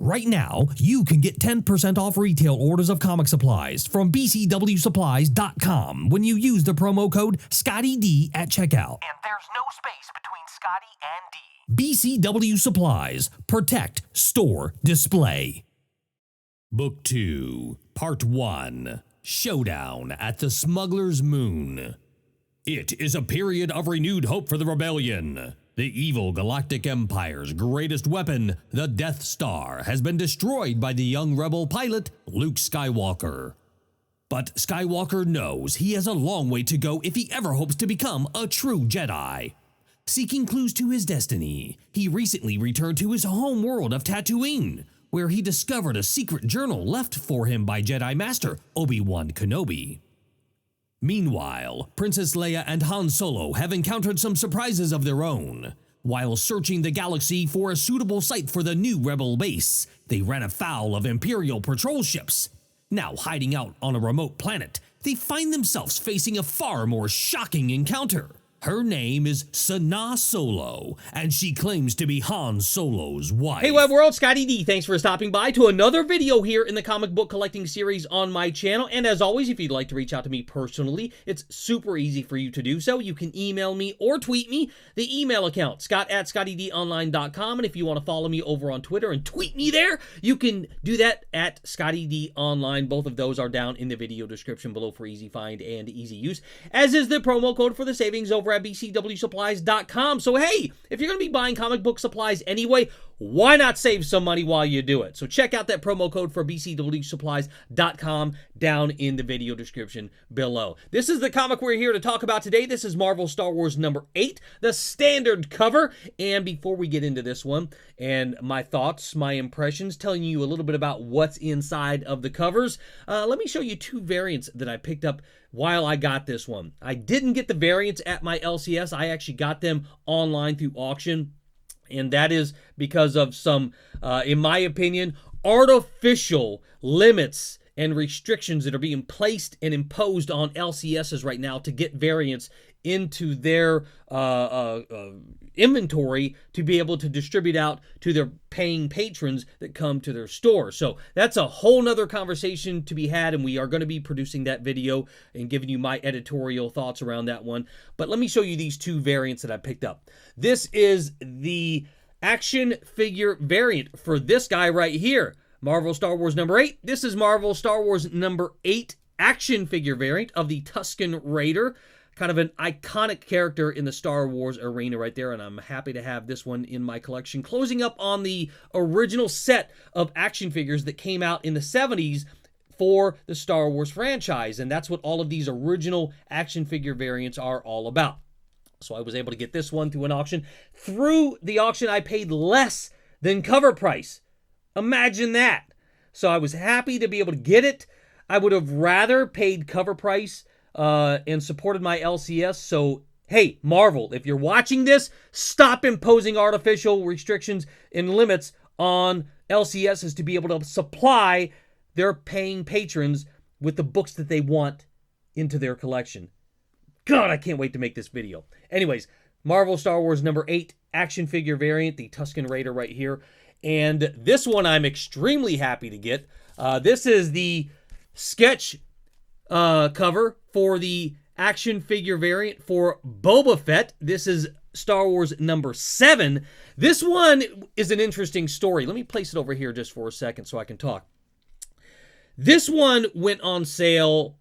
Right now, you can get 10% off retail orders of comic supplies from bcwsupplies.com when you use the promo code ScottyD at checkout. And there's no space between Scotty and D. BCW Supplies. Protect, store, display. Book 2, Part 1. Showdown at the Smuggler's Moon. It is a period of renewed hope for the rebellion. The evil Galactic Empire's greatest weapon, the Death Star, has been destroyed by the young rebel pilot, Luke Skywalker. But Skywalker knows he has a long way to go if he ever hopes to become a true Jedi. Seeking clues to his destiny, he recently returned to his home world of Tatooine, where he discovered a secret journal left for him by Jedi Master Obi-Wan Kenobi. Meanwhile, Princess Leia and Han Solo have encountered some surprises of their own. While searching the galaxy for a suitable site for the new rebel base, they ran afoul of Imperial patrol ships. Now hiding out on a remote planet, they find themselves facing a far more shocking encounter. Her name is Sana Solo, and she claims to be Han Solo's wife. Hey Web World, Scotty D. Thanks for stopping by to another video here in the comic book collecting series on my channel. And as always, if you'd like to reach out to me personally, it's super easy for you to do so. You can email me or tweet me. The email account, scott@scottydonline.com. And if you want to follow me over on Twitter and tweet me there, you can do that at ScottyDOnline. Both of those are down in the video description below for easy find and easy use, as is the promo code for the savings over at bcwsupplies.com. So hey, if you're going to be buying comic book supplies anyway, why not save some money while you do it? So check out that promo code for bcwsupplies.com down in the video description below. This is the comic we're here to talk about today. This is Marvel Star Wars number 8, the standard cover. And before we get into this one and my thoughts, my impressions, telling you a little bit about what's inside of the covers, let me show you two variants that I picked up while I got this one. I didn't get the variants at my LCS. I actually got them online through auction. And that is because of some, in my opinion, artificial limits and restrictions that are being placed and imposed on LCSs right now to get variants into their inventory to be able to distribute out to their paying patrons that come to their store. So that's a whole nother conversation to be had, and we are going to be producing that video and giving you my editorial thoughts around that one. But let me show you these two variants that I picked up. This is the action figure variant for this guy right here, Marvel Star Wars number 8. This is Marvel Star Wars number 8 action figure variant of the Tusken Raider. Kind of an iconic character in the Star Wars arena right there, and I'm happy to have this one in my collection. Closing up on the original set of action figures that came out in the 70s for the Star Wars franchise, and that's what all of these original action figure variants are all about. So I was able to get this one through an auction. Through the auction, I paid less than cover price. Imagine that. So I was happy to be able to get it. I would have rather paid cover price and supported my LCS. So, hey, Marvel, if you're watching this, stop imposing artificial restrictions and limits on LCSs to be able to supply their paying patrons with the books that they want into their collection. God, I can't wait to make this video. Anyways, Marvel Star Wars number 8 action figure variant, the Tusken Raider right here. And this one I'm extremely happy to get. This is the sketch cover for the action figure variant for Boba Fett. This is Star Wars number 7. This one is an interesting story. Let me place it over here just for a second so I can talk. This one went on sale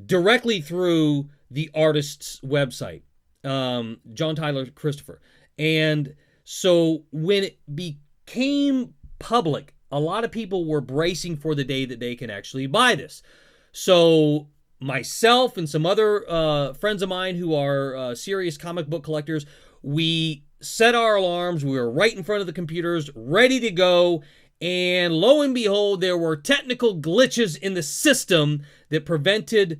directly through the artist's website, John Tyler Christopher. And so when it became public, a lot of people were bracing for the day that they can actually buy this. So myself and some other friends of mine who are serious comic book collectors, we set our alarms. We were right in front of the computers, ready to go. And lo and behold, there were technical glitches in the system that prevented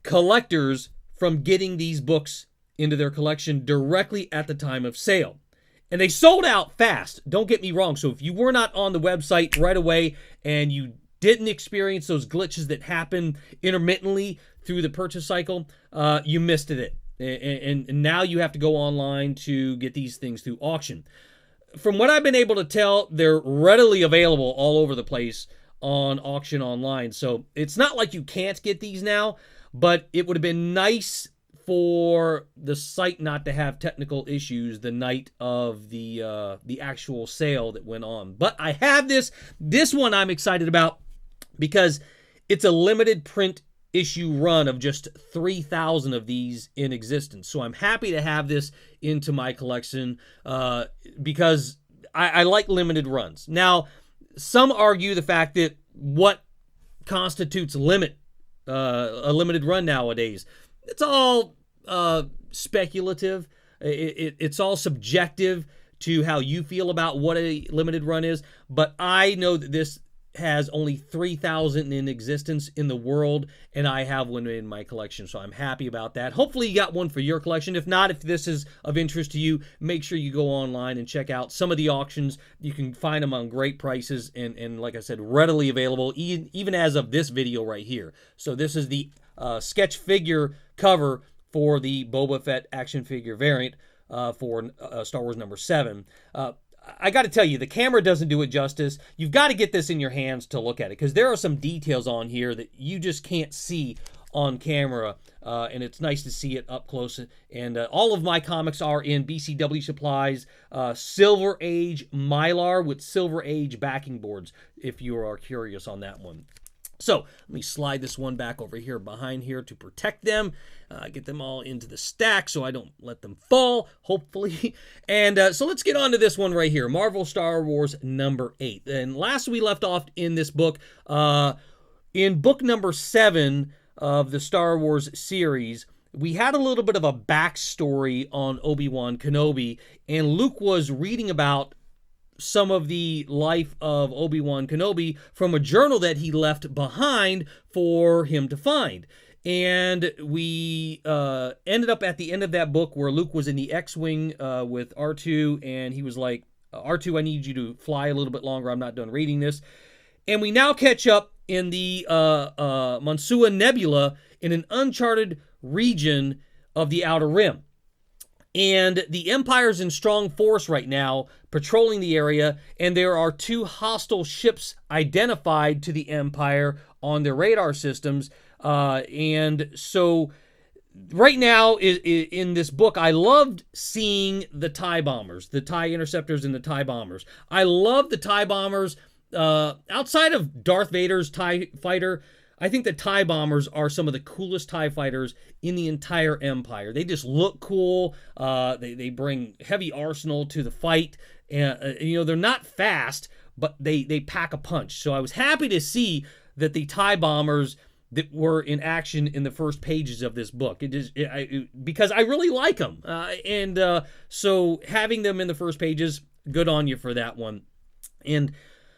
collectors from getting these books into their collection directly at the time of sale. And they sold out fast, don't get me wrong. So if you were not on the website right away and you didn't experience those glitches that happen intermittently through the purchase cycle, you missed it. And now you have to go online to get these things through auction. from what I've been able to tell, they're readily available all over the place on auction online. So it's not like you can't get these now, but it would have been nice for the site not to have technical issues the night of the actual sale that went on. But I have this one I'm excited about because it's a limited print issue run of just 3,000 of these in existence. So I'm happy to have this into my collection because I like limited runs. Now, some argue the fact that what constitutes a limited run nowadays. It's all speculative. It's all subjective to how you feel about what a limited run is. But I know that this has only 3,000 in existence in the world, and I have one in my collection, so I'm happy about that. Hopefully you got one for your collection. If not, if this is of interest to you, make sure you go online and check out some of the auctions. You can find them on great prices and like I said, readily available, even as of this video right here. So this is the sketch figure cover for the Boba Fett action figure variant for Star Wars number 7. I got to tell you, the camera doesn't do it justice. You've got to get this in your hands to look at it because there are some details on here that you just can't see on camera, and it's nice to see it up close. And all of my comics are in BCW supplies, Silver Age Mylar with Silver Age backing boards, if you are curious on that one. So let me slide this one back over here behind here to protect them, get them all into the stack so I don't let them fall, hopefully. And so let's get on to this one right here, Marvel Star Wars number 8. And last we left off in this book, in book number 7 of the Star Wars series, we had a little bit of a backstory on Obi-Wan Kenobi, and Luke was reading about some of the life of Obi-Wan Kenobi from a journal that he left behind for him to find. And we ended up at the end of that book where Luke was in the X-Wing with R2, and he was like, R2, I need you to fly a little bit longer. I'm not done reading this. And we now catch up in the Monsua Nebula in an uncharted region of the Outer Rim. And the Empire's in strong force right now, patrolling the area, and there are 2 hostile ships identified to the Empire on their radar systems. And so right now in this book, I loved seeing the TIE bombers, the TIE interceptors and the TIE bombers. I love the TIE bombers. Outside of Darth Vader's TIE fighter, I think the TIE bombers are some of the coolest TIE fighters in the entire Empire. They just look cool. They bring heavy arsenal to the fight. And, they're not fast, but they pack a punch. So I was happy to see that the TIE bombers that were in action in the first pages of this book. Because I really like them. So having them in the first pages, good on you for that one. And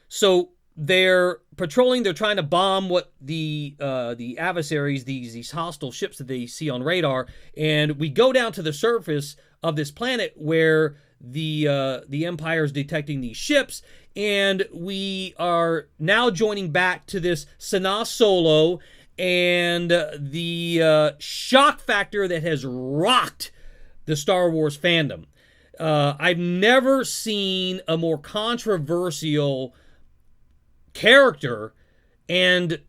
so they're patrolling, they're trying to bomb what the adversaries, these hostile ships that they see on radar, and we go down to the surface of this planet where the Empire's detecting these ships, and we are now joining back to this Sanaa Solo and the shock factor that has rocked the Star Wars fandom. I've never seen a more controversial character and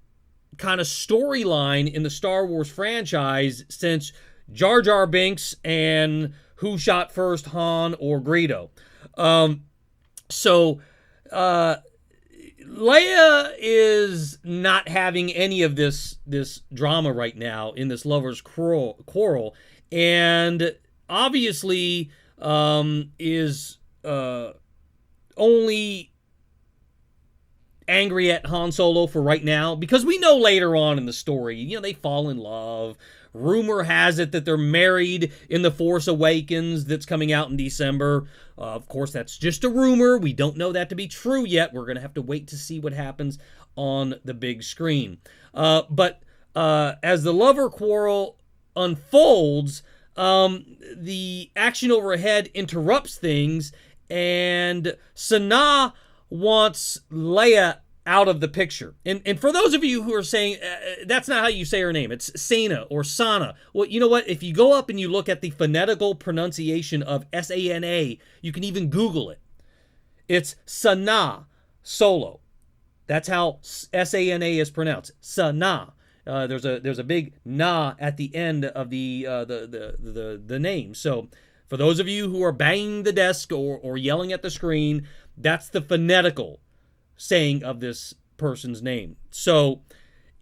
kind of storyline in the Star Wars franchise since Jar Jar Binks and Who Shot First, Han or Greedo. So Leia is not having any of this drama right now in this lovers quarrel, and obviously is only angry at Han Solo for right now, because we know later on in the story, they fall in love. Rumor has it that they're married in The Force Awakens that's coming out in December. Of course, that's just a rumor. We don't know that to be true yet. We're going to have to wait to see what happens on the big screen. But as the lover quarrel unfolds, the action overhead interrupts things, and Sanaa wants Leia out of the picture. And for those of you who are saying, that's not how you say her name, it's Sana or Sana. Well, you know what? If you go up and you look at the phonetical pronunciation of S-A-N-A, you can even Google it. It's Sana Solo. That's how S-A-N-A is pronounced. Sana. There's a big na at the end of the name. So for those of you who are banging the desk or yelling at the screen, that's the phonetical saying of this person's name. So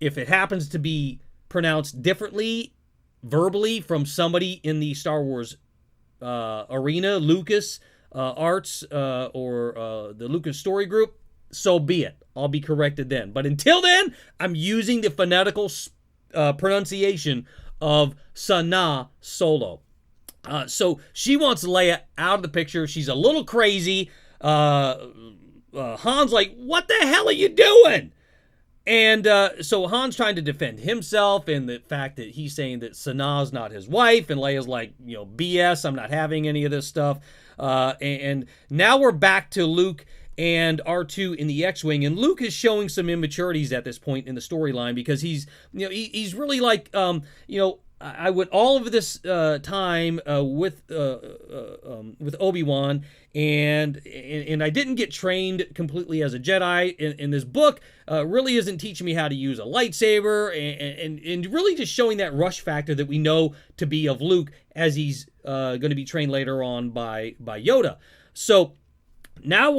if it happens to be pronounced differently verbally from somebody in the Star Wars arena, Lucas Arts, or the Lucas Story Group, so be it. I'll be corrected then. But until then, I'm using the phonetical pronunciation of Sana Solo. So she wants Leia out of the picture. She's a little crazy. Han's like, what the hell are you doing? And so Han's trying to defend himself and the fact that he's saying that Sana's not his wife. And Leia's like, BS, I'm not having any of this stuff. And now we're back to Luke and R2 in the X-Wing. And Luke is showing some immaturities at this point in the storyline because he's really like, I would all of this time with Obi-Wan, and I didn't get trained completely as a Jedi. In this book, really isn't teaching me how to use a lightsaber, and really just showing that rush factor that we know to be of Luke as he's going to be trained later on by Yoda. So now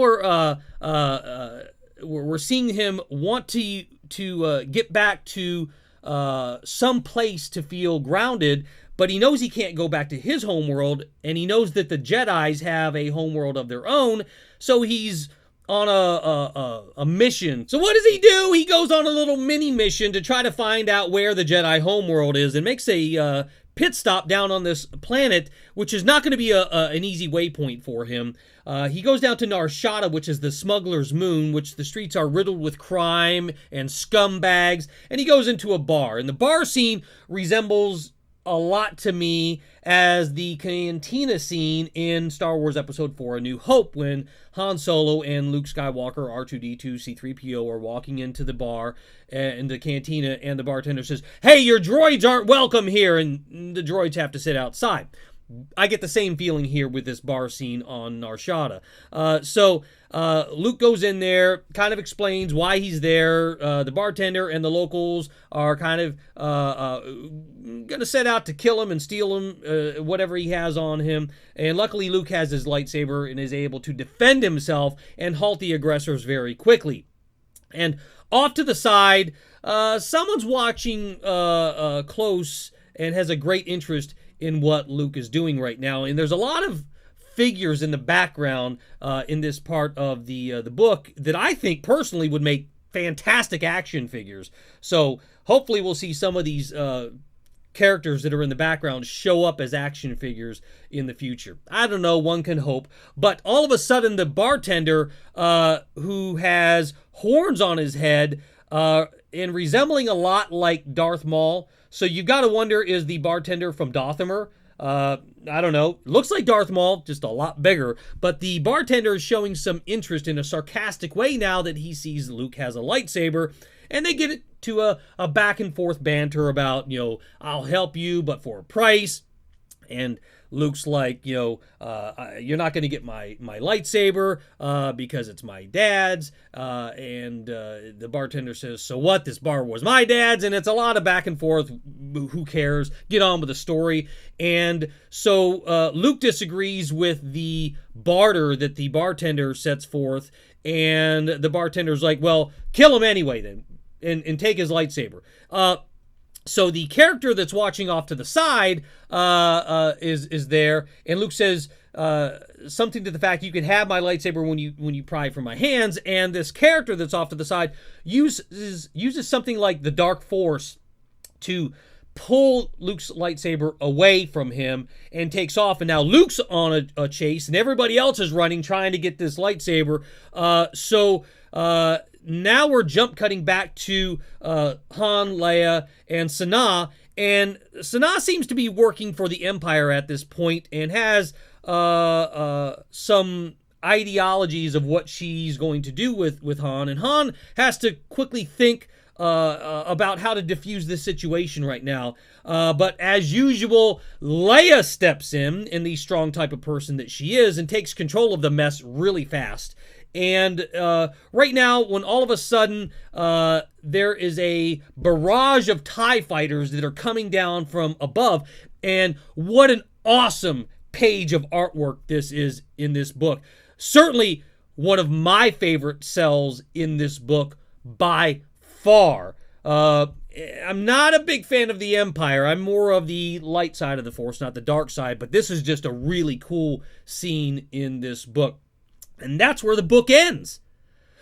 we're seeing him want to get back to some place to feel grounded, but he knows he can't go back to his homeworld, and he knows that the Jedis have a homeworld of their own, so he's on a mission. So what does he do? He goes on a little mini mission to try to find out where the Jedi homeworld is, and makes a pit stop down on this planet, which is not going to be an easy waypoint for him. He goes down to Nar Shaddaa, which is the smuggler's moon, which the streets are riddled with crime and scumbags, and he goes into a bar. And the bar scene resembles a lot to me as the cantina scene in Star Wars Episode 4, A New Hope, when Han Solo and Luke Skywalker, R2-D2, C-3PO are walking into the bar in the cantina, and the bartender says, "Hey, your droids aren't welcome here," and the droids have to sit outside. I get the same feeling here with this bar scene on Nar Shaddaa. So Luke goes in there, kind of explains why he's there. The bartender and the locals are kind of going to set out to kill him and steal him, whatever he has on him. And luckily Luke has his lightsaber and is able to defend himself and halt the aggressors very quickly. And off to the side, someone's watching close and has a great interest in what Luke is doing right now. And there's a lot of figures in the background in this part of the book that I think personally would make fantastic action figures. So hopefully we'll see some of these characters that are in the background show up as action figures in the future. I don't know, one can hope. But all of a sudden the bartender, who has horns on his head and resembling a lot like Darth Maul. So you've got to wonder, is the bartender from Dothamer? I don't know. Looks like Darth Maul, just a lot bigger. But the bartender is showing some interest in a sarcastic way now that he sees Luke has a lightsaber. And they get into a back and forth banter about, I'll help you, but for a price. And Luke's like, you're not going to get my lightsaber because it's my dad's. And the bartender says, so what? This bar was my dad's. And it's a lot of back and forth. Who cares? Get on with the story. And so Luke disagrees with the barter that the bartender sets forth. And the bartender's like, well, kill him anyway then. And take his lightsaber. So the character that's watching off to the side is there, and Luke says something to the fact, you can have my lightsaber when you pry from my hands. And this character that's off to the side uses something like the Dark Force to pull Luke's lightsaber away from him and takes off. And now Luke's on a chase, and everybody else is running trying to get this lightsaber. Now we're jump cutting back to Han, Leia, and Sana. And Sana seems to be working for the Empire at this point and has some ideologies of what she's going to do with Han. And Han has to quickly think about how to defuse this situation right now. But as usual, Leia steps in the strong type of person that she is, and takes control of the mess really fast. And right now, when all of a sudden there is a barrage of TIE fighters that are coming down from above, and what an awesome page of artwork this is in this book. Certainly one of my favorite cells in this book by far. I'm not a big fan of the Empire. I'm more of the light side of the Force, not the dark side, but this is just a really cool scene in this book. And that's where the book ends.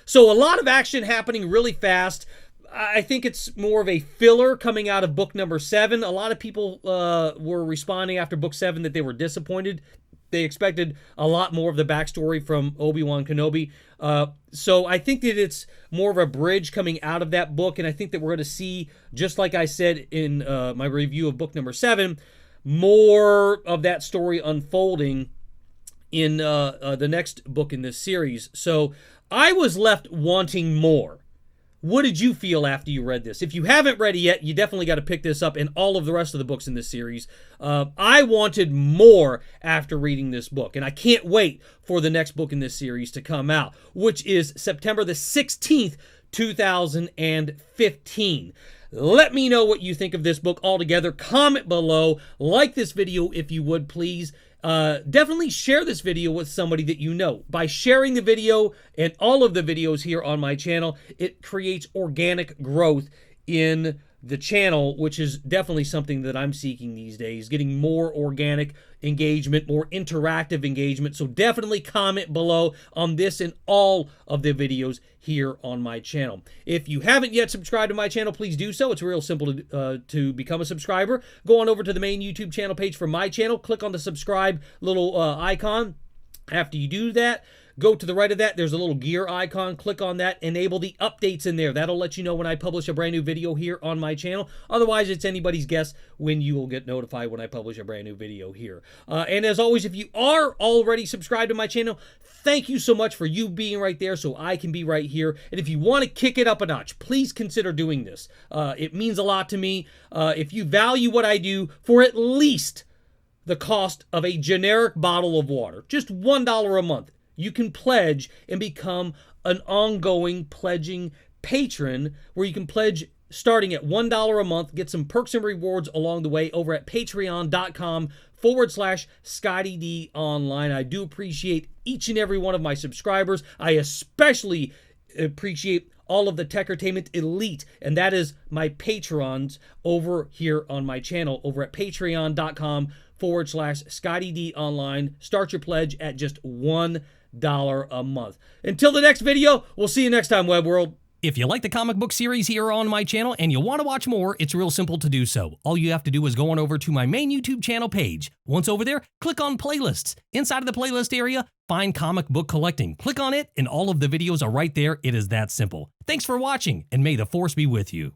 So a lot of action happening really fast. I think it's more of a filler coming out of book number 7. A lot of people were responding after book 7 that they were disappointed. They expected a lot more of the backstory from Obi-Wan Kenobi. So I think that it's more of a bridge coming out of that book, and I think that we're going to see, just like I said in my review of book number 7, more of that story unfolding in the next book in this series. So I was left wanting more. What did you feel after you read this? If you haven't read it yet, you definitely got to pick this up and all of the rest of the books in this series. I wanted more after reading this book, and I can't wait for the next book in this series to come out, which is September the 16th, 2015. Let me know what you think of this book altogether. Comment below. Like this video if you would, please. Definitely share this video with somebody that you know. By sharing the video and all of the videos here on my channel, it creates organic growth in the channel, which is definitely something that I'm seeking these days, getting more organic engagement, more interactive engagement. So definitely comment below on this and all of the videos here on my channel. If you haven't yet subscribed to my channel, please do so. It's real simple to become a subscriber. Go on over to the main YouTube channel page for my channel. Click on the subscribe little icon. After you do that, go to the right of that. There's a little gear icon. Click on that. Enable the updates in there. That'll let you know when I publish a brand new video here on my channel. Otherwise, it's anybody's guess when you will get notified when I publish a brand new video here. And as always, if you are already subscribed to my channel, thank you so much for you being right there so I can be right here. And if you want to kick it up a notch, please consider doing this. It means a lot to me. If you value what I do for at least the cost of a generic bottle of water, just $1 a month, you can pledge and become an ongoing pledging patron where you can pledge starting at $1 a month, get some perks and rewards along the way over at patreon.com/ScottyDOnline. I do appreciate each and every one of my subscribers. I especially appreciate all of the Techertainment Elite, and that is my patrons over here on my channel over at patreon.com/ScottyDOnline. Start your pledge at just $1 a month. Until the next video, we'll see you next time, Web World. If you like the comic book series here on my channel and you want to watch more, it's real simple to do so. All you have to do is go on over to my main YouTube channel page. Once over there, click on playlists. Inside of the playlist area, find comic book collecting. Click on it and all of the videos are right there. It is that simple. Thanks for watching and may the Force be with you.